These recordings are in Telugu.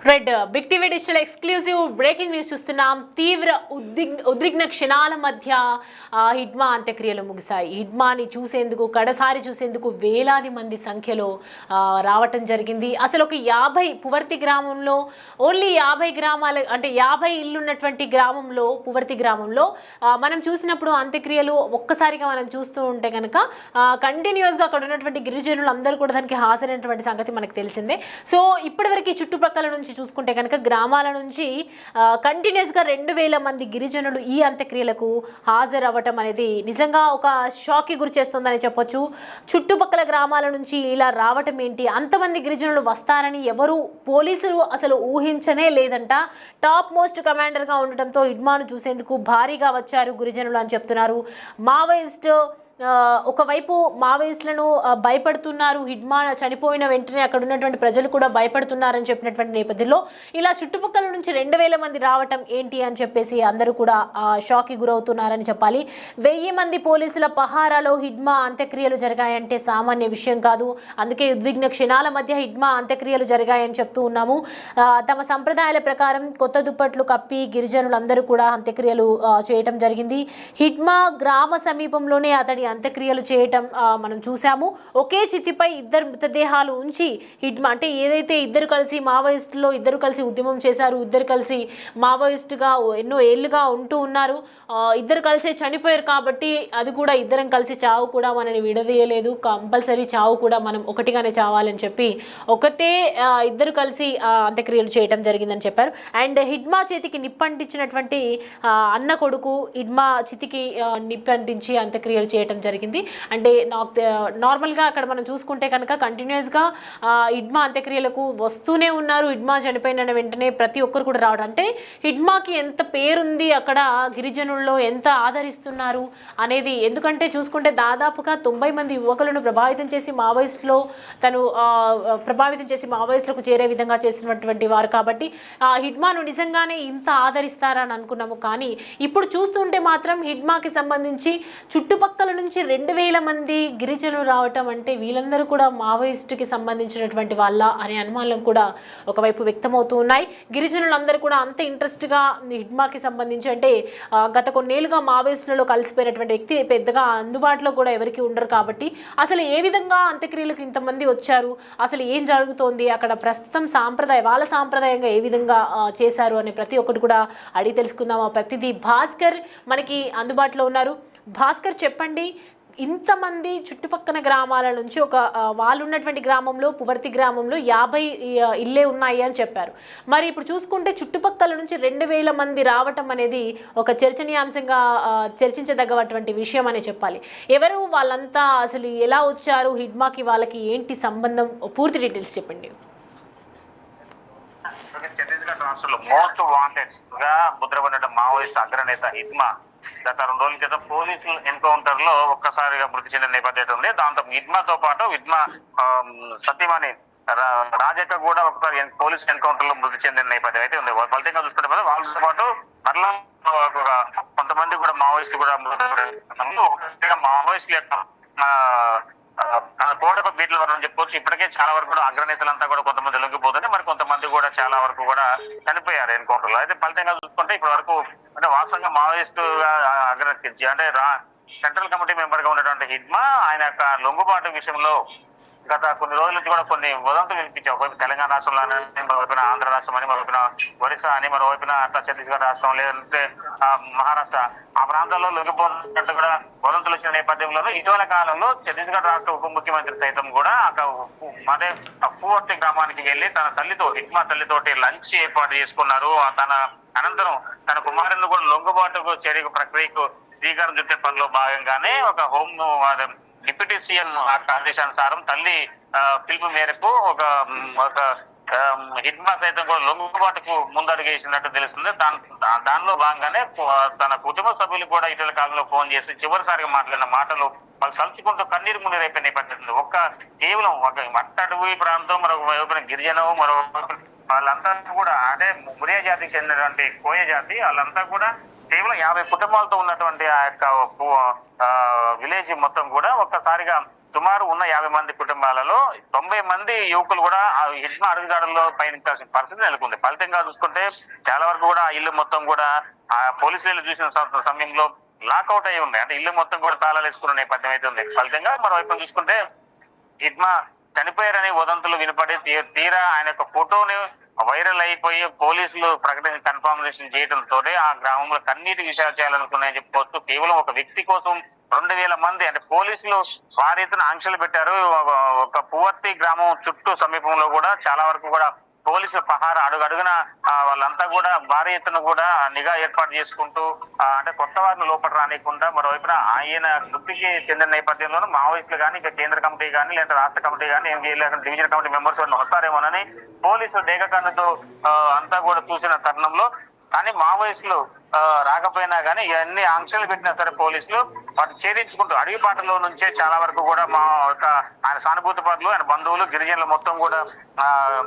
Red big TV digital exclusive breaking news చూస్తున్నాం. తీవ్ర ఉద్రిగ్న క్షణాల మధ్య హిడ్మా అంత్యక్రియలు ముగిశాయి. హిడ్మాని చూసేందుకు కడసారి చూసేందుకు వేలాది మంది సంఖ్యలో రావటం జరిగింది. అసలు ఒక 50 పువర్తి గ్రామంలో ఓన్లీ 50 గ్రామాలు అంటే 50 ఇల్లు ఉన్నటువంటి గ్రామంలో పువర్తి గ్రామంలో మనం చూసినప్పుడు అంత్యక్రియలు ఒక్కసారిగా మనం చూస్తూ ఉంటే కనుక కంటిన్యూస్గా అక్కడ ఉన్నటువంటి గిరిజనులు అందరూ కూడా దానికి హాజరైనటువంటి సంగతి మనకు తెలిసిందే. సో ఇప్పటివరకు చుట్టుపక్కల నుంచి చూసుకుంటే కనుక గ్రామాల నుంచి కంటిన్యూస్గా 2000 మంది గిరిజనులు ఈ అంత్యక్రియలకు హాజరవ్వటం అనేది నిజంగా ఒక షాక్కి గురి చేస్తుందని చెప్పొచ్చు. చుట్టుపక్కల గ్రామాల నుంచి ఇలా రావటం ఏంటి, అంతమంది గిరిజనులు వస్తారని ఎవరు పోలీసులు అసలు ఊహించనే లేదంట. టాప్ మోస్ట్ కమాండర్గా ఉండటంతో హిడ్మాను చూసేందుకు భారీగా వచ్చారు గిరిజనులు అని చెప్తున్నారు. మావోయిస్ట్ ఒకవైపు మావోయిస్టులను భయపడుతున్నారు. హిడ్మా చనిపోయిన వెంటనే అక్కడ ఉన్నటువంటి ప్రజలు కూడా భయపడుతున్నారని చెప్పినటువంటి నేపథ్యంలో ఇలా చుట్టుపక్కల నుంచి 2000 మంది రావటం ఏంటి అని చెప్పేసి అందరూ కూడా షాక్కి గురవుతున్నారని చెప్పాలి. 1000 మంది పోలీసుల పహారాలో హిడ్మా అంత్యక్రియలు జరిగాయంటే సామాన్య విషయం కాదు. అందుకే ఉద్విగ్న క్షణాల మధ్య హిడ్మా అంత్యక్రియలు జరిగాయని చెప్తూ ఉన్నాము. తమ సంప్రదాయాల ప్రకారం కొత్త దుప్పట్లు కప్పి గిరిజనులందరూ కూడా అంత్యక్రియలు చేయటం జరిగింది. హిడ్మా గ్రామ సమీపంలోనే అతడి అంత్యక్రియలు చేయటం మనం చూసాము. ఒకే చితిపై 2 మృతదేహాలు ఉంచి హిడ్మా అంటే ఏదైతే ఇద్దరు కలిసి మావోయిస్టులో ఇద్దరు కలిసి ఉద్యమం చేశారు, ఇద్దరు కలిసి మావోయిస్టుగా ఎన్నో ఏళ్ళుగా ఉంటూ ఉన్నారు, ఇద్దరు కలిసే చనిపోయారు కాబట్టి అది కూడా ఇద్దరం కలిసి చావు కూడా మనని విడదీయలేదు, కంపల్సరీ చావు కూడా మనం ఒకటిగానే చావాలని చెప్పి ఒకటే ఇద్దరు కలిసి అంత్యక్రియలు చేయటం జరిగిందని చెప్పారు. అండ్ హిడ్మా చేతికి నిప్పంటించినటువంటి అన్న కొడుకు హిడ్మా చితికి నిప్పంటించి అంత్యక్రియలు చేయటం జరిగింది. అంటే నార్మల్గా అక్కడ మనం చూసుకుంటే కనుక కంటిన్యూస్గా హిడ్మా అంత్యక్రియలకు వస్తూనే ఉన్నారు. హిడ్మా చనిపోయిన వెంటనే ప్రతి ఒక్కరు కూడా రావడం అంటే హిడ్మాకి ఎంత పేరుంది, అక్కడ గిరిజనుల్లో ఎంత ఆదరిస్తున్నారు అనేది. ఎందుకంటే చూసుకుంటే దాదాపుగా 90 మంది యువకులను ప్రభావితం చేసి మావోయిస్టులకు చేరే విధంగా చేసినటువంటి వారు కాబట్టి హిడ్మాను నిజంగానే ఇంత ఆదరిస్తారని అనుకున్నాము. కానీ ఇప్పుడు చూస్తుంటే మాత్రం హిడ్మాకి సంబంధించి చుట్టుపక్కల నుంచి 2000 మంది గిరిజనులు రావటం అంటే వీళ్ళందరూ కూడా మావోయిస్టుకి సంబంధించినటువంటి వాళ్ళ అనే అనుమానాలు కూడా ఒకవైపు వ్యక్తమవుతూ ఉన్నాయి. గిరిజనులందరూ కూడా అంత ఇంట్రెస్ట్గా హిడ్మాకి సంబంధించి అంటే గత కొన్నేళ్ళుగా మావోయిస్టులలో కలిసిపోయినటువంటి వ్యక్తి పెద్దగా అందుబాటులో కూడా ఎవరికి ఉండరు కాబట్టి అసలు ఏ విధంగా అంత్యక్రియలకు ఇంతమంది వచ్చారు, అసలు ఏం జరుగుతోంది అక్కడ ప్రస్తుతం వాళ్ళ సాంప్రదాయంగా ఏ విధంగా చేశారు అనే ప్రతి ఒక్కటి కూడా అడిగి తెలుసుకుందాం. ఆ ప్రతినిధి భాస్కర్ మనకి అందుబాటులో ఉన్నారు. భాస్కర్ చెప్పండి, ఇంతమంది చుట్టుపక్కల గ్రామాల నుంచి వాళ్ళు ఉన్నటువంటి గ్రామంలో పువర్తి గ్రామంలో 50 ఇళ్ళే ఉన్నాయి అని చెప్పారు. మరి ఇప్పుడు చూసుకుంటే చుట్టుపక్కల నుంచి 2000 మంది రావటం అనేది ఒక చర్చనీయాంశంగా చర్చించదగ్గటువంటి విషయం అనే చెప్పాలి. ఎవరు వాళ్ళంతా, అసలు ఎలా వచ్చారు, హిడ్మాకి వాళ్ళకి ఏంటి సంబంధం, పూర్తి డీటెయిల్స్ చెప్పండి. ఛత్తీస్గఢ్ రాష్ట్రంలో మోస్ట్ వాంటెడ్ గా ముద్రపడిన మావోయిస్ట్ అగ్రనేత హిడ్మా గత 2 రోజుల క్రితం పోలీసుల ఎన్కౌంటర్ లో ఒక్కసారిగా మృతి చెందిన నేపథ్యం ఉంది. దాంతో హిడ్మాతో పాటు హిడ్మా సతీమణి రాజక్క కూడా ఒకసారి పోలీసు ఎన్కౌంటర్ లో మృతి చెందిన నేపథ్యం అయితే ఉంది. ఫలితంగా చూసుకుంటే వాళ్ళతో పాటు మరలా కొంతమంది కూడా మావోయిస్టు కూడా మావోయిస్టుల యొక్క కోడకు బీట్ల వరకు చెప్పొచ్చు. ఇప్పటికే చాలా వరకు కూడా అగ్రనేతలంతా కూడా కొంతమంది లొంగిపోతుంటే మరి కొంతమంది కూడా చాలా వరకు కూడా చనిపోయారు ఎన్కౌంటర్ లో. అయితే ఫలితంగా చూసుకుంటే ఇప్పటి వరకు అంటే వాస్తవంగా మావోయిస్టు అగ్రహించి అంటే సెంట్రల్ కమిటీ మెంబర్ గా ఉన్నటువంటి హిడ్మా ఆయన యొక్క లొంగుబాటు విషయంలో గత కొన్ని రోజుల నుంచి కూడా కొన్ని వదంతులు వినిపించాయి. ఒకవైపు తెలంగాణ రాష్ట్రంలో మరోవైపున ఆంధ్ర రాష్ట్రం అని, మరోవైపున ఒరిస్సా అని, మరోవైపున అట్లా ఛత్తీస్గఢ్ రాష్ట్రం లేదంటే మహారాష్ట్ర ఆ ప్రాంతాల్లో లొంగిపోతున్నట్టు కూడా వదంతులు వచ్చిన నేపథ్యంలో ఇటీవల కాలంలో ఛత్తీస్గఢ్ రాష్ట్ర ఉప ముఖ్యమంత్రి సైతం కూడా అదే పువర్తి గ్రామానికి వెళ్లి తన హిడ్మా తల్లితోటి లంచ్ ఏర్పాటు చేసుకున్నారు. తన అనంతరం తన కుమారుని కూడా లొంగుబాటుకు చర్య ప్రక్రియకు శ్రీకారం చుట్టే పనిలో భాగంగానే ఒక డిప్యూటీ సీఎం ఆదేశానుసారం తల్లి పిలుపు మేరకు ఒక హిడ్మా సైతం కూడా లొంగుబాటుకు ముందడుగేసినట్టు తెలుస్తుంది. దానిలో భాగంగానే తన కుటుంబ సభ్యులు కూడా ఇటీవల కాలంలో ఫోన్ చేసి చివరిసారిగా మాట్లాడిన మాటలు వాళ్ళు తలుచుకుంటూ కన్నీరు ముందు రేపే నేపథ్యం కేవలం ఒక మట్టడుగు ప్రాంతం, మరొక గిరిజనం, వాళ్ళంతా కూడా అదే మురియా జాతికి చెందినటువంటి కోయ జాతి, వాళ్ళంతా కూడా కేవలం 50 కుటుంబాలతో ఉన్నటువంటి ఆ యొక్క విలేజ్ మొత్తం కూడా ఒక్కసారిగా సుమారు ఉన్న 50 మంది కుటుంబాలలో 90 మంది యువకులు కూడా ఆ హిడ్మా అడుగుదాడుల్లో పయనించాల్సిన పరిస్థితి నెలకొంది. ఫలితంగా చూసుకుంటే చాలా వరకు కూడా ఆ ఇల్లు మొత్తం కూడా ఆ పోలీసులు చూసిన సమయంలో లాకౌట్ అయి ఉంది. అంటే ఇల్లు మొత్తం కూడా తాళాలు వేసుకున్న నేపథ్యం అయితే ఉంది. ఫలితంగా మరోవైపు చూసుకుంటే హిడ్మా చనిపోయారని వదంతులు వినపడి తీరా ఆయన యొక్క ఫోటోని వైరల్ అయిపోయి పోలీసులు ప్రకటించి కన్ఫర్మేషన్ చేయడంతో ఆ గ్రామంలో కన్నీటి విషయాలు చేయాలనుకున్నాయని చెప్పుకోవచ్చు. కేవలం ఒక వ్యక్తి కోసం 2000 మంది అంటే పోలీసులు భారీ ఎత్తున ఆంక్షలు పెట్టారు. ఒక పువర్తి గ్రామం చుట్టూ సమీపంలో కూడా చాలా వరకు కూడా పోలీసుల పహారా అడుగడుగున వాళ్ళంతా కూడా భారీ ఎత్తున కూడా నిఘా ఏర్పాటు చేసుకుంటూ అంటే కొత్త వారిని లోపల రానియకుండా మరోవైపున ఆయన వృత్తికి చెందిన నేపథ్యంలోనూ మావోయిస్టులు కానీ ఇక కేంద్ర కమిటీ కానీ లేదా రాష్ట్ర కమిటీ కానీ డివిజన్ కమిటీ మెంబర్స్ వస్తారేమోనని పోలీసులు డేగకన్నుతో అంతా కూడా చూసిన తరుణంలో కానీ మావోయిస్టులు రాకపోయినా కానీ ఇవన్నీ ఆంక్షలు పెట్టినా సరే పోలీసులు వాటిని ఛేదించుకుంటూ అడవిపాటలో నుంచే చాలా వరకు కూడా మా యొక్క ఆయన సానుభూతి పరులు ఆయన బంధువులు గిరిజనులు మొత్తం కూడా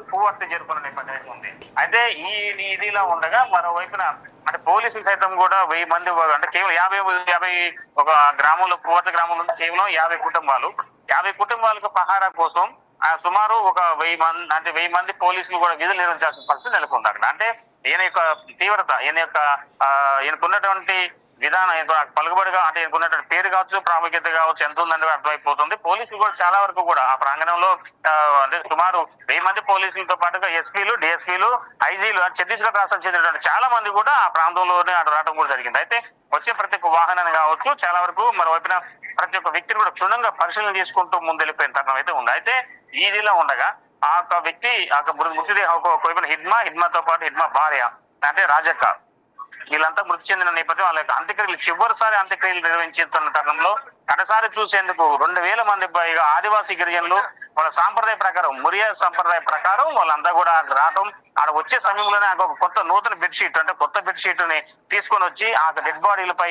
పువ్వర్తి చేరుకున్న నేపథ్యం ఉంది. అయితే ఇదిలా ఉండగా మరోవైపున అంటే పోలీసులు సైతం కూడా 1000 మంది అంటే కేవలం 50 ఒక గ్రామంలో పువ్వర్తి గ్రామంలో కేవలం 50 కుటుంబాలకు పహారా కోసం సుమారు ఒక 1000 మంది అంటే 1000 మంది పోలీసులు కూడా విధులు నిర్వహించాల్సిన పరిస్థితి నెలకొంది అక్కడ. అంటే ఈయన యొక్క తీవ్రత ఈయనకున్నటువంటి విధానం పలుకుబడిగా అంటే ఈయనకున్నటువంటి పేరు కావచ్చు ప్రాముఖ్యత కావచ్చు ఎంత ఉందని అర్థమైపోతుంది. పోలీసులు కూడా చాలా వరకు కూడా ఆ ప్రాంగణంలో అంటే సుమారు 1000 మంది పోలీసులతో పాటుగా ఎస్పీలు డిఎస్పీలు ఐజీలు ఛత్తీస్గఢ్ రాష్ట్రం చెందినటువంటి చాలా మంది కూడా ఆ ప్రాంతంలోనే అటు రావడం కూడా జరిగింది. అయితే వచ్చే ప్రతి ఒక్క వాహనాన్ని కావచ్చు చాలా వరకు మరోవైపున ప్రతి ఒక్క వ్యక్తిని కూడా క్షుణ్ణంగా పరిశీలన చేసుకుంటూ ముందెళ్ళిపోయిన తరుణం అయితే ఉంది. అయితే ఈదిలా ఉండగా ఆ యొక్క వ్యక్తి మృతి హిడ్మాతో పాటు హిడ్మా భార్య అంటే రాజక్క వీళ్ళంతా మృతి చెందిన నేపథ్యం వాళ్ళ యొక్క అంత్యక్రియలు చివరిసారి అంత్యక్రియలు నిర్వహించుతున్న తరుణంలో కడసారి చూసేందుకు 2000 మంది పైగా ఆదివాసీ గిరిజనులు వాళ్ళ సాంప్రదాయ ప్రకారం మురియా సంప్రదాయ ప్రకారం వాళ్ళంతా కూడా రావడం ఆడ వచ్చే సమయంలోనే ఒక కొత్త నూతన బెడ్షీట్ అంటే కొత్త బెడ్షీట్ ని తీసుకొని వచ్చి ఆ డెడ్ బాడీలపై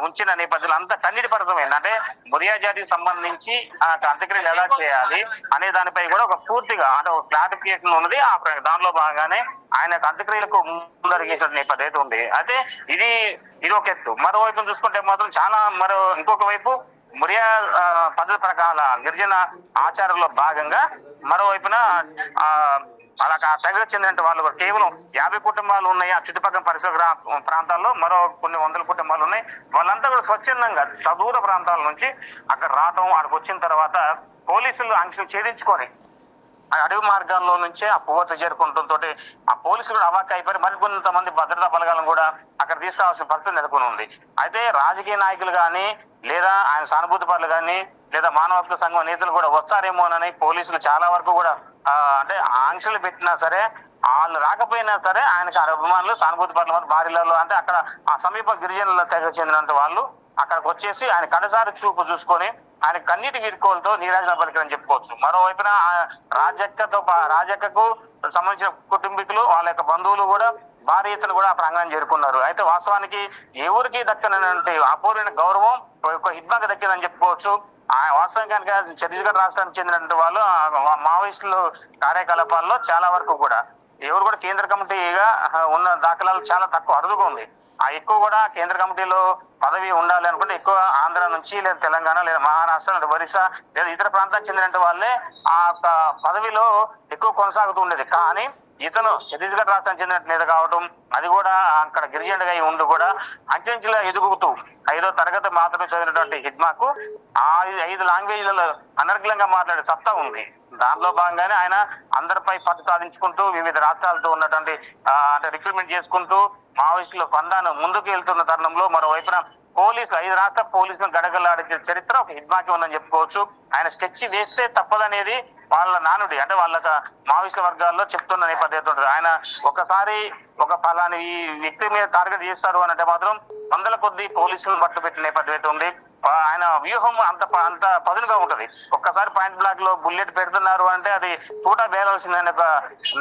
ఉంచిన నేపథ్యంలో అంతా కన్నీటి పరమైంది. అంటే మురియా జాతికి సంబంధించి ఆ అంత్యక్రియలు ఎలా చేయాలి అనే దానిపై కూడా ఒక పూర్తిగా అంటే ఒక క్లారిఫికేషన్ ఉన్నది. ఆ దానిలో భాగంగానే ఆయన అంత్యక్రియలకు ముందరిగేసిన నేపథ్యం అయితే ఉంది. అయితే ఇది ఒక ఎత్తు. మరోవైపు చూసుకుంటే మాత్రం చాలా ఇంకొక వైపు మురియా పద్ధతి ప్రకార గిరిజన ఆచారంలో భాగంగా మరోవైపున అలా తెగకు చెందిన వాళ్ళు కేవలం 50 కుటుంబాలు ఉన్నాయి. ఆ చుట్టుపక్కల పరిసర ప్రాంతాల్లో మరో కొన్ని 100 కుటుంబాలు ఉన్నాయి. వాళ్ళంతా కూడా స్వచ్ఛందంగా సదూర ప్రాంతాల నుంచి అక్కడ రావడం అక్కడికి వచ్చిన తర్వాత పోలీసులు ఆంక్షలు ఛేదించుకొని అడవి మార్గాల్లో నుంచే ఆ పువ్వత చేరుకుంటంతో ఆ పోలీసులు కూడా అవాక్ అయిపోయి మరికొంతమంది భద్రతా బలగాలను కూడా అక్కడ తీసుకురావాల్సిన పరిస్థితి నెలకొని ఉంది. అయితే రాజకీయ నాయకులు కానీ లేదా ఆయన సానుభూతి పరులు కానీ లేదా మానవ హక్కుల సంఘం నేతలు కూడా వస్తారేమోనని పోలీసులు చాలా వరకు కూడా అంటే ఆంక్షలు పెట్టినా సరే వాళ్ళు రాకపోయినా సరే ఆయనకు అభిమానులు సానుభూతి పరుల భార్యలలో అంటే అక్కడ ఆ సమీప గిరిజనుల తెగ చెందినంత వాళ్ళు అక్కడికి వచ్చేసి ఆయన కడసారి చూపు చూసుకొని ఆయన కన్నీటి వీరుకోలతో నీరాజన పలికని చెప్పుకోవచ్చు. మరోవైపున రాజక్కకు సంబంధించిన కుటుంబీకులు వాళ్ళ యొక్క బంధువులు కూడా భారీ ఎత్తున కూడా ఆ ప్రాంగణం చేరుకున్నారు. అయితే వాస్తవానికి ఎవరికి దక్కనటువంటి అపూర్వమైన గౌరవం హిడ్మాకి దక్కిందని చెప్పుకోవచ్చు. వాస్తవానికి ఛత్తీస్గఢ్ రాష్ట్రానికి చెందినటువంటి వాళ్ళు మావోయిస్టులు కార్యకలాపాల్లో చాలా వరకు కూడా ఎవరు కూడా కేంద్ర కమిటీగా ఉన్న దాఖలాలు చాలా తక్కువ అరుదుగా ఉంది. ఆ ఎక్కువ కూడా కేంద్ర కమిటీలో పదవి ఉండాలి అనుకుంటే ఎక్కువ ఆంధ్ర నుంచి లేదా తెలంగాణ లేదా మహారాష్ట్ర లేదా ఒరిస్సా లేదా ఇతర ప్రాంతానికి చెందిన వాళ్ళే ఆ పదవిలో ఎక్కువ కొనసాగుతూ ఉండేది. కానీ ఇతను ఛత్తీస్గఢ్ రాష్ట్రానికి చెందిన నేత కావడం అది కూడా అక్కడ గిరిజనుడిగా ఉండి కూడా అంచెంచెలా ఎదుగుతూ 5వ తరగతి మాత్రమే చదివినటువంటి హిడ్మాకు 5 లాంగ్వేజ్లలో అనర్గళంగా మాట్లాడే సత్తా ఉంది. దానిలో భాగంగానే ఆయన అందరిపై పట్టు సాధించుకుంటూ వివిధ రాష్ట్రాలతో ఉన్నటువంటి అంటే రిక్రూట్మెంట్ చేసుకుంటూ మావోయిస్టుల పందాను ముందుకు వెళ్తున్న తరుణంలో మరోవైపున 5 రాష్ట్ర పోలీసులు గడగలాడే చరిత్ర ఒక హిడ్మాకి ఉందని చెప్పుకోవచ్చు. ఆయన స్కెచ్ వేస్తే తప్పదనేది వాళ్ళ నానుడి అంటే వాళ్ళ మావోయిస్టుల వర్గాల్లో చెప్తున్న నేపథ్యం ఉంటుంది. ఆయన ఒకసారి ఒక ఫలాని ఈ వ్యక్తి మీద టార్గెట్ చేస్తారు అంటే మాత్రం 100ల కొద్ది పోలీసులను పట్టుబెట్టిన నేపథ్యం ఉంది. ఆయన వ్యూహం అంత పదునుగా ఉంటది. ఒక్కసారి పాయింట్ బ్లాక్ లో బుల్లెట్ పెడుతున్నారు అంటే అది పూటా బేలవలసిందనే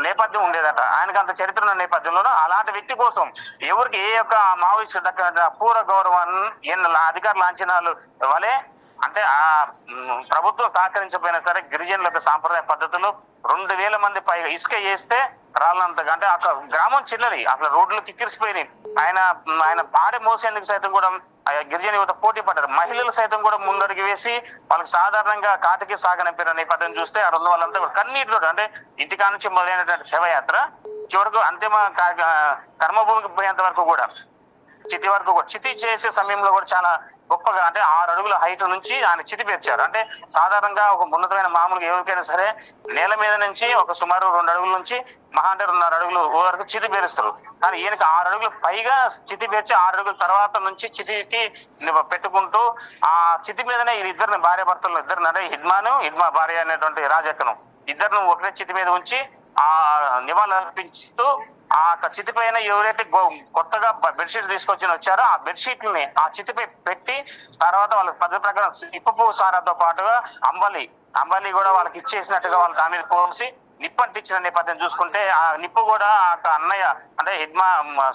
నేపథ్యం ఉండేదట. ఆయనకు అంత చరిత్ర ఉన్న నేపథ్యంలోనూ అలాంటి వ్యక్తి కోసం ఎవరికి ఏ యొక్క మావోయిస్టు దక్క అపూర్వ గౌరవాన్ని అధికార లాంఛనాలు వలె అంటే ఆ ప్రభుత్వం సహకరించకపోయినా సరే గిరిజనుల యొక్క సాంప్రదాయ పద్ధతులు 2000 మంది పైగా ఇసుక చేస్తే రాళ్ళంతగా అంటే అక్కడ గ్రామం చిన్నది అసలు రోడ్లు కిక్కిరిసిపోయినాయి. ఆయన పాడే మోసేందుకు సైతం కూడా గిరిజన యువత పోటీ పడ్డారు. మహిళలు సైతం కూడా ముందడుగు వేసి వాళ్ళకి సాధారణంగా కాటికి సాగనంపిన నేపథ్యం చూస్తే ఆ రెండు వాళ్ళంతా కూడా కన్నీటితో అంటే ఇంటికా నుంచి మొదలైనటువంటి శవయాత్ర చివరకు అంతిమ కర్మభూమికి పోయేంత వరకు కూడా చితి వరకు కూడా చితి చేసే సమయంలో కూడా చాలా గొప్పగా అంటే 6 అడుగుల హైట్ నుంచి ఆయన చితి పేర్చారు. అంటే సాధారణంగా ఒక ఉన్నతమైన మామూలుగా ఎవరికైనా సరే నేల మీద నుంచి ఒక సుమారు 2 అడుగుల నుంచి మహా అంటే 2.5 అడుగులు వరకు చితి పేరుస్తారు. కానీ ఈయనకి 6 అడుగులు పైగా చితి పేర్చి 6 అడుగుల తర్వాత నుంచి చితికి పెట్టుకుంటూ ఆ చితి మీదనే ఇద్దరిని భార్య భర్తలు ఇద్దరిని అంటే హిడ్మా భార్య అనేటువంటి రాజక్కను ఇద్దరిని ఒకటే చితి మీద ఉంచి ఆ నివాళులు అర్పించుతూ ఆ చితి పైన ఎవరైతే కొత్తగా బెడ్షీట్ తీసుకొచ్చి వచ్చారో ఆ బెడ్షీట్లని ఆ చితిపై పెట్టి తర్వాత వాళ్ళకి పద్ధతి ప్రకారం ఇప్పపు సారాతో పాటుగా అంబలి కూడా వాళ్ళకి ఇచ్చేసినట్టుగా వాళ్ళు దాని మీద పోసి నిప్పంటించిన నేపథ్యం చూసుకుంటే ఆ నిప్పు కూడా ఆ అన్నయ్య అంటే హిడ్మా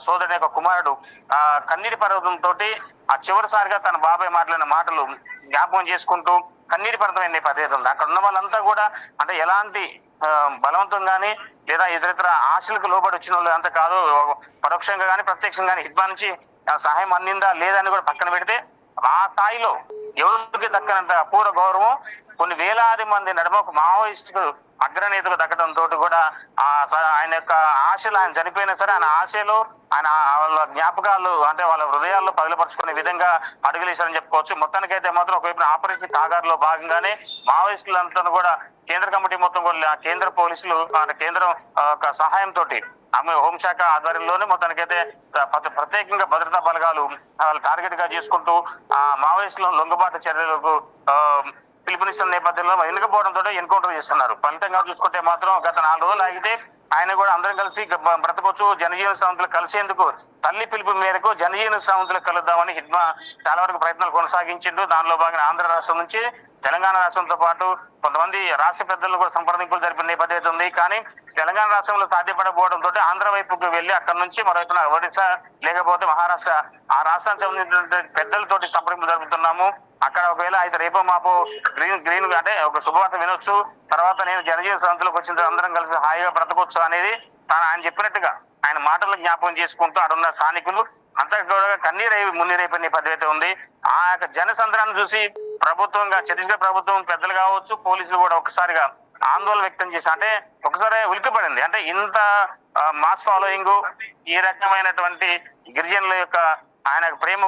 సోదరుని యొక్క కుమారుడు ఆ కన్నీటి పర్వతంతో ఆ చివరిసారిగా తన బాబాయ్ మాట్లాడిన మాటలు జ్ఞాపకం చేసుకుంటూ కన్నీటి పర్వతమైన నేపథ్యం ఉంది. అక్కడ ఉన్న వాళ్ళంతా కూడా అంటే ఎలాంటి బలవంతం గానీ లేదా ఇతరితర ఆశలకు లోబడి వచ్చిన వాళ్ళు అంత కాదు, పరోక్షంగా కానీ ప్రత్యక్షంగా కానీ హిడ్మా నుంచి సహాయం అందిందా లేదని కూడా పక్కన పెడితే ఆ స్థాయిలో ఎవరికి దక్కనంత అపూర్వ గౌరవం కొన్ని వేలాది మంది నడుమ ఒక మావోయిస్టు అగ్రనేతకు దక్కడంతో కూడా ఆయన యొక్క ఆశలు ఆయన చనిపోయినా సరే ఆయన ఆశలు ఆయన వాళ్ళ జ్ఞాపకాలు అంటే వాళ్ళ హృదయాల్లో పదిలపరుచుకునే విధంగా అడుగులేశారని చెప్పుకోవచ్చు. మొత్తానికైతే మాత్రం ఒకవైపు ఆపరేషన్ కాగారులో భాగంగానే మావోయిస్టులంతా కూడా కేంద్ర కమిటీ మొత్తం కూడా కేంద్ర పోలీసులు కేంద్రం సహాయంతో ఆమె హోంశాఖ ఆధ్వర్యంలోనే మొత్తానికైతే ప్రత్యేకంగా భద్రతా బలగాలు వాళ్ళు టార్గెట్ గా చేసుకుంటూ ఆ మావోయిస్టుల లొంగుబాటు చర్యలకు పిలుపునిస్తున్న నేపథ్యంలో వెనుకపోవడంతో ఎన్కౌంటర్ చేస్తున్నారు. ఫలితంగా చూసుకుంటే మాత్రం గత 4 రోజులు ఆగితే ఆయన కూడా అందరం కలిసి బ్రతకొచ్చు జనజీవన సమితులు కలిసేందుకు తల్లి పిలుపు మేరకు జనజీవన సమితులు కలుద్దామని హిడ్మా చాలా వరకు ప్రయత్నాలు కొనసాగించిండు. దానిలో భాగంగా ఆంధ్ర రాష్ట్రం నుంచి తెలంగాణ రాష్ట్రంతో పాటు కొంతమంది రాష్ట్ర పెద్దలను కూడా సంప్రదింపులు జరిపిన నేపథ్యం ఉంది. కానీ తెలంగాణ రాష్ట్రంలో సాధ్యపడకపోవడంతో ఆంధ్ర వైపుకు వెళ్లి అక్కడి నుంచి మరోవైపున ఒడిశా లేకపోతే మహారాష్ట్ర ఆ రాష్ట్రానికి సంబంధించిన పెద్దలతోటి సంప్రదింపులు జరుపుతున్నాము. అక్కడ ఒకవేళ అయితే రేపో మాపో గ్రీన్ అంటే ఒక శుభవార్త వినొచ్చు, తర్వాత నేను జనజీవన సమితిలోకి వచ్చిన అందరం కలిసి హాయిగా బ్రతకొచ్చు అనేది ఆయన చెప్పినట్టుగా ఆయన మాటలు జ్ఞాపకం చేసుకుంటూ అడున్న స్థానికులు అంతా కూడా మున్నీరైపోయిన నేపథ్యం ఉంది. ఆ యొక్క జనసంద్రాన్ని చూసి ప్రభుత్వంగా ఛత్తీస్గఢ్ ప్రభుత్వం పెద్దలు కావచ్చు పోలీసులు కూడా ఒకసారిగా ఆందోళన వ్యక్తం చేసి అంటే ఒకసారి ఉలిక్కిపడింది. అంటే ఇంత మాస్ ఫాలోయింగ్ ఈ రకమైనటువంటి గిరిజనుల యొక్క ఆయన ప్రేమ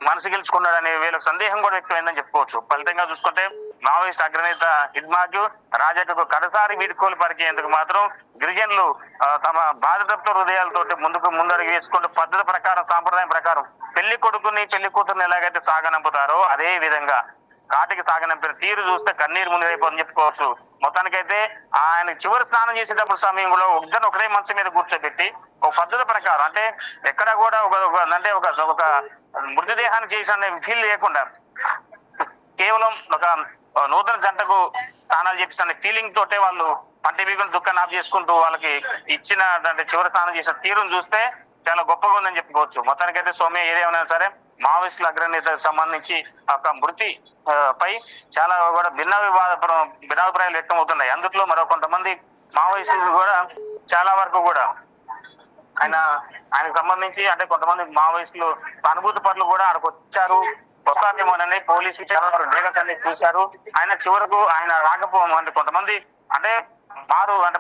మనసు గెలుచుకున్నాడు అనే వీళ్ళకి సందేహం కూడా వ్యక్తమైందని చెప్పుకోవచ్చు. ఫలితంగా చూసుకుంటే మావోయిస్ట్ అగ్రనేత హిడ్మాకు రాజాకు కడసారి వీడుకోలు పరిచేందుకు మాత్రం గిరిజనులు తమ బాధితత్వ హృదయాలతోటి ముందడుగు వేసుకుంటూ పద్ధతి ప్రకారం సాంప్రదాయం ప్రకారం పెళ్లి కొడుకుని పెళ్లి కూతుర్ని ఎలాగైతే సాగనంపుతారో అదే విధంగా కాటికి సాగనంపిన తీరు చూస్తే కన్నీరు ముందువైపోని చెప్పుకోవచ్చు. మొత్తానికైతే ఆయన చివరి స్నానం చేసేటప్పుడు సమయంలో ఒకటే మంచం మీద కూర్చోబెట్టి ఒక పద్ధతి ప్రకారం అంటే ఎక్కడ కూడా ఒక మృతదేహాన్ని చేసిన ఫీల్ లేకుండా కేవలం ఒక నూతన జంటకు స్నానాలు చేపిస్తున్న ఫీలింగ్ తోటే వాళ్ళు పంటి బీగులు దుఃఖాన్ని ఆఫ్ చేసుకుంటూ వాళ్ళకి ఇచ్చిన అంటే చివరి స్నానం చేసిన తీరును చూస్తే చాలా గొప్పగా ఉందని చెప్పుకోవచ్చు. మొత్తానికైతే సౌమ్య ఏదేమైనా సరే మావోయిస్టుల అగ్రనేతకు సంబంధించి ఒక మృతి పై చాలా కూడా భిన్నాభిప్రాయాలు వ్యక్తం అవుతున్నాయి. అందులో మరో కొంతమంది మావోయిస్టులు కూడా చాలా వరకు కూడా ఆయనకు సంబంధించి అంటే కొంతమంది మావోయిస్టులు అనుభూతి పనులు కూడా అక్కడికి వచ్చారు వస్తారేమోనని పోలీసులు చాలా వరకు డేగస్ చూశారు. ఆయన చివరకు ఆయన రాకపోవడం అంటే కొంతమంది అంటే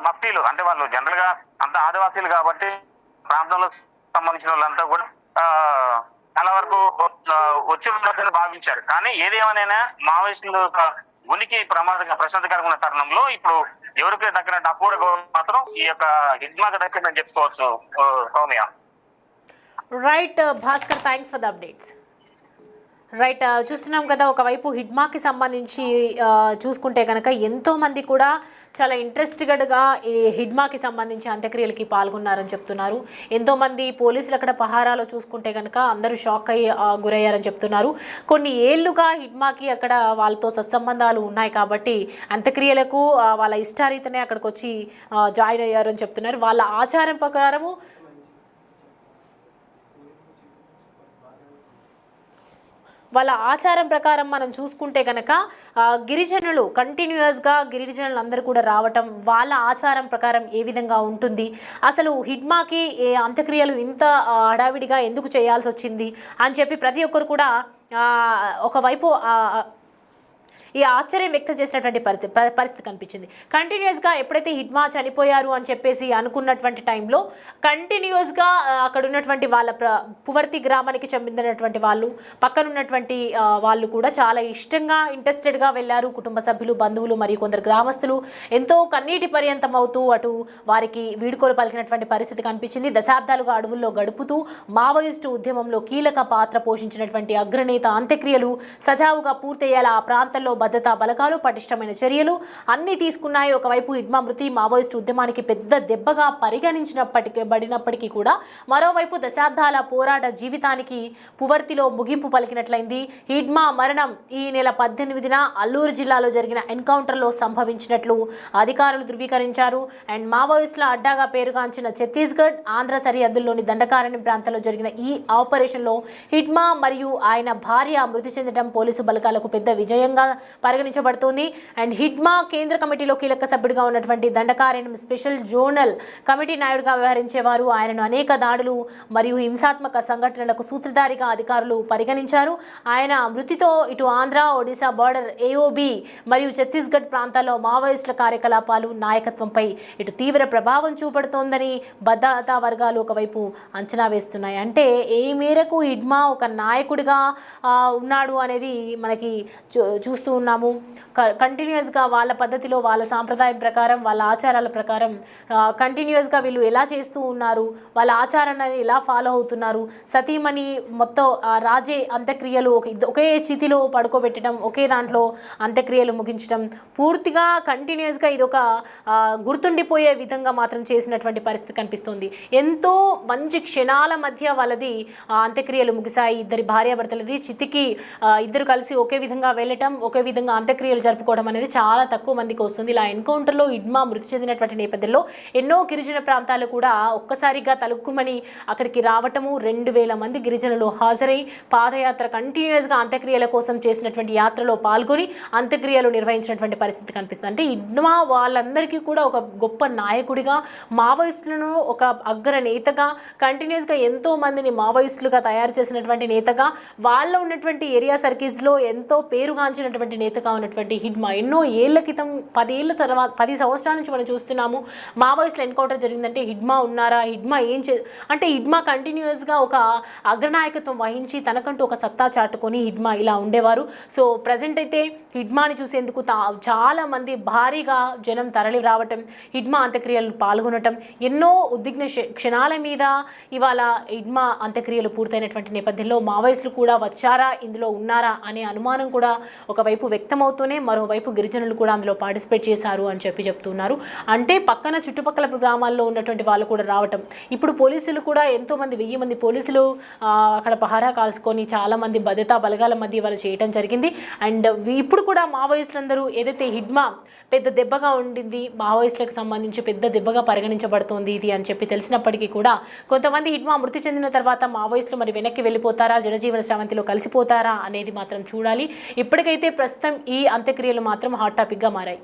మఫ్టీలు అంటే వాళ్ళు జనరల్ గా అంత ఆదివాసీలు కాబట్టి ప్రాంతంలో సంబంధించిన వాళ్ళంతా కూడా చాలా వరకు వచ్చి భావించారు. కానీ ఏదేమైనా మావోయిస్టులు ఉనికి ప్రశాంతకరంగా ఉన్న తరుణంలో ఇప్పుడు ఎవరికి దక్కినట్టు అపూర్వ మాత్రం ఈ యొక్క హిడ్మాకు దక్కిందని చెప్పుకోవచ్చు. Soumya right Bhaskar, thanks for the updates. Right, చూస్తున్నాం కదా ఒకవైపు హిడ్మాకి సంబంధించి చూసుకుంటే కనుక ఎంతోమంది కూడా చాలా ఇంట్రెస్టెడ్గా ఈ హిడ్మాకి సంబంధించి అంత్యక్రియలకి పాల్గొన్నారని చెప్తున్నారు. ఎంతోమంది పోలీసులు అక్కడ పహారాలో చూసుకుంటే కనుక అందరూ షాక్ అయ్యి గురయ్యారని చెప్తున్నారు. కొన్ని ఏళ్లుగా హిడ్మాకి అక్కడ వాళ్ళతో సత్సంబంధాలు ఉన్నాయి కాబట్టి అంత్యక్రియలకు వాళ్ళ ఇష్టారీతనే అక్కడికి వచ్చి జాయిన్ అయ్యారని చెప్తున్నారు. వాళ్ళ ఆచారం ప్రకారము వాళ్ళ ఆచారం ప్రకారం మనం చూసుకుంటే కనుక గిరిజనులు కంటిన్యూస్గా గిరిజనులు అందరూ కూడా రావటం, వాళ్ళ ఆచారం ప్రకారం ఏ విధంగా ఉంటుంది, అసలు హిడ్మాకి అంత్యక్రియలు ఇంత హడావిడిగా ఎందుకు చేయాల్సి వచ్చింది అని చెప్పి ప్రతి ఒక్కరు కూడా ఒకవైపు ఈ ఆశ్చర్యం వ్యక్తం చేసినటువంటి పరిస్థితి కనిపించింది. కంటిన్యూస్గా ఎప్పుడైతే హిడ్మా చనిపోయారు అని చెప్పేసి అనుకున్నటువంటి టైంలో కంటిన్యూస్గా అక్కడ ఉన్నటువంటి వాళ్ళ పువర్తి గ్రామానికి చెందినటువంటి వాళ్ళు, పక్కనున్నటువంటి వాళ్ళు కూడా చాలా ఇంట్రెస్టెడ్గా వెళ్ళారు. కుటుంబ సభ్యులు, బంధువులు మరియు కొందరు గ్రామస్తులు ఎంతో కన్నీటి పర్యంతం అవుతూ అటు వారికి వీడుకోలు పలికినటువంటి పరిస్థితి కనిపించింది. దశాబ్దాలుగా అడవుల్లో గడుపుతూ మావోయిస్టు ఉద్యమంలో కీలక పాత్ర పోషించినటువంటి అగ్రనేత అంత్యక్రియలు సజావుగా పూర్తయ్యేలా ఆ ప్రాంతంలో భద్రతా బలగాలు పటిష్టమైన చర్యలు అన్నీ తీసుకున్నాయి. ఒకవైపు హిడ్మా మృతి మావోయిస్టు ఉద్యమానికి పెద్ద దెబ్బగా పరిగణించబడినప్పటికీ కూడా మరోవైపు దశాబ్దాల పోరాట జీవితానికి పువర్తిలో ముగింపు పలికినట్లయింది. హిడ్మా మరణం ఈ నెల 18న అల్లూరు జిల్లాలో జరిగిన ఎన్కౌంటర్లో సంభవించినట్లు అధికారులు ధృవీకరించారు. అండ్ మావోయిస్టుల అడ్డాగా పేరుగాంచిన ఛత్తీస్గఢ్, ఆంధ్ర సరిహద్దుల్లోని దండకారణ్యం ప్రాంతంలో జరిగిన ఈ ఆపరేషన్లో హిడ్మా మరియు ఆయన భార్య మృతి చెందడం పోలీసు బలగాలకు పెద్ద విజయంగా పరిగణించబడుతోంది. అండ్ హిడ్మా కేంద్ర కమిటీలో కీలక సభ్యుడిగా ఉన్నటువంటి దండకారణ్యం స్పెషల్ జోనల్ కమిటీ నాయుడుగా వ్యవహరించేవారు. ఆయనను అనేక దాడులు మరియు హింసాత్మక సంఘటనలకు సూత్రధారిగా అధికారులు పరిగణించారు. ఆయన మృతితో ఇటు ఆంధ్ర, ఒడిశా బార్డర్ ఏఓబి మరియు ఛత్తీస్గఢ్ ప్రాంతాల్లో మావోయిస్టుల కార్యకలాపాలు, నాయకత్వంపై ఇటు తీవ్ర ప్రభావం చూపడుతోందని భద్రతా వర్గాలు ఒకవైపు అంచనా వేస్తున్నాయి. అంటే ఏ మేరకు హిడ్మా ఒక నాయకుడిగా ఉన్నాడు అనేది మనకి చూస్తూ ఉన్నాము. కంటిన్యూస్గా వాళ్ళ పద్ధతిలో, వాళ్ళ సాంప్రదాయం ప్రకారం, వాళ్ళ ఆచారాల ప్రకారం కంటిన్యూస్గా వీళ్ళు ఎలా చేస్తూ ఉన్నారు, వాళ్ళ ఆచారాన్ని ఎలా ఫాలో అవుతున్నారు. సతీమణి మొత్తం రాజే అంత్యక్రియలు ఒకే చితిలో పడుకోబెట్టడం, ఒకే దాంట్లో అంత్యక్రియలు ముగించడం, పూర్తిగా కంటిన్యూస్గా ఇది ఒక గుర్తుండిపోయే విధంగా మాత్రం చేసినటువంటి పరిస్థితి కనిపిస్తుంది. ఎంతో మంచి క్షణాల మధ్య వాళ్ళది అంత్యక్రియలు ముగిశాయి. ఇద్దరి భార్యాభర్తలది చితికి ఇద్దరు కలిసి ఒకే విధంగా వెళ్ళటం, ఒకే విధంగా అంత్యక్రియలు జరుపుకోవడం అనేది చాలా తక్కువ మందికి వస్తుంది. ఇలా ఎన్కౌంటర్లో హిడ్మా మృతి చెందినటువంటి నేపథ్యంలో ఎన్నో గిరిజన ప్రాంతాలు కూడా ఒక్కసారిగా తలుక్కుమని అక్కడికి రావటము, 2000 మంది గిరిజనులు హాజరై పాదయాత్ర కంటిన్యూస్గా అంత్యక్రియల కోసం చేసినటువంటి యాత్రలో పాల్గొని అంత్యక్రియలు నిర్వహించినటువంటి పరిస్థితి కనిపిస్తుంది. అంటే హిడ్మా వాళ్ళందరికీ కూడా ఒక గొప్ప నాయకుడిగా, మావోయిస్టులను ఒక అగ్ర నేతగా, కంటిన్యూస్గా ఎంతో మందిని మావోయిస్టులుగా తయారు చేసినటువంటి నేతగా, వాళ్ళ ఉన్నటువంటి ఏరియా సర్కిల్స్లో ఎంతో పేరుగాంచినటువంటి నేతగా ఉన్నటువంటి హిడ్మా ఎన్నో ఏళ్ల క్రితం 10 ఏళ్ల తర్వాత 10 సంవత్సరాల నుంచి మనం చూస్తున్నాము మావోయిస్టుల ఎన్కౌంటర్ జరిగిందంటే హిడ్మా ఉన్నారా, హిడ్మా అంటే హిడ్మా కంటిన్యూస్గా ఒక అగ్రనాయకత్వం వహించి తనకంటూ ఒక సత్తా చాటుకొని హిడ్మా ఇలా ఉండేవారు. సో ప్రజెంట్ అయితే హిడ్మాని చూసేందుకు చాలా మంది భారీగా జనం తరలి రావటం, హిడ్మా అంత్యక్రియలు పాల్గొనటం, ఎన్నో ఉద్విగ్న క్షణాల మీద ఇవాళ హిడ్మా అంత్యక్రియలు పూర్తయినటువంటి నేపథ్యంలో మావోయిస్టులు కూడా వచ్చారా, ఇందులో ఉన్నారా అనే అనుమానం కూడా ఒకవైపు వ్యక్తమవుతూనే మరోవైపు గిరిజనులు కూడా అందులో పార్టిసిపేట్ చేశారు అని చెప్తున్నారు. అంటే పక్కన చుట్టుపక్కల గ్రామాల్లో ఉన్నటువంటి వాళ్ళు కూడా రావటం, ఇప్పుడు పోలీసులు కూడా ఎంతోమంది 1000 మంది పోలీసులు అక్కడ పహారా కాల్చుకొని చాలామంది భద్రతా బలగాల మధ్య వాళ్ళు చేయడం జరిగింది. అండ్ ఇప్పుడు కూడా మావోయిస్టులందరూ ఏదైతే హిడ్మా పెద్ద దెబ్బగా ఉండింది, మావోయిస్టులకు సంబంధించి పెద్ద దెబ్బగా పరిగణించబడుతోంది ఇది అని చెప్పి తెలిసినప్పటికీ కూడా కొంతమంది హిడ్మా మృతి చెందిన తర్వాత మావోయిస్టులు మరి వెనక్కి వెళ్ళిపోతారా, జనజీవన శ్రావంతిలో కలిసిపోతారా అనేది మాత్రం చూడాలి. ఇప్పటికైతే ప్రస్తుతం ఈ అంత్యక్రియలు మాత్రం హాట్ టాపిక్గా మారాయి.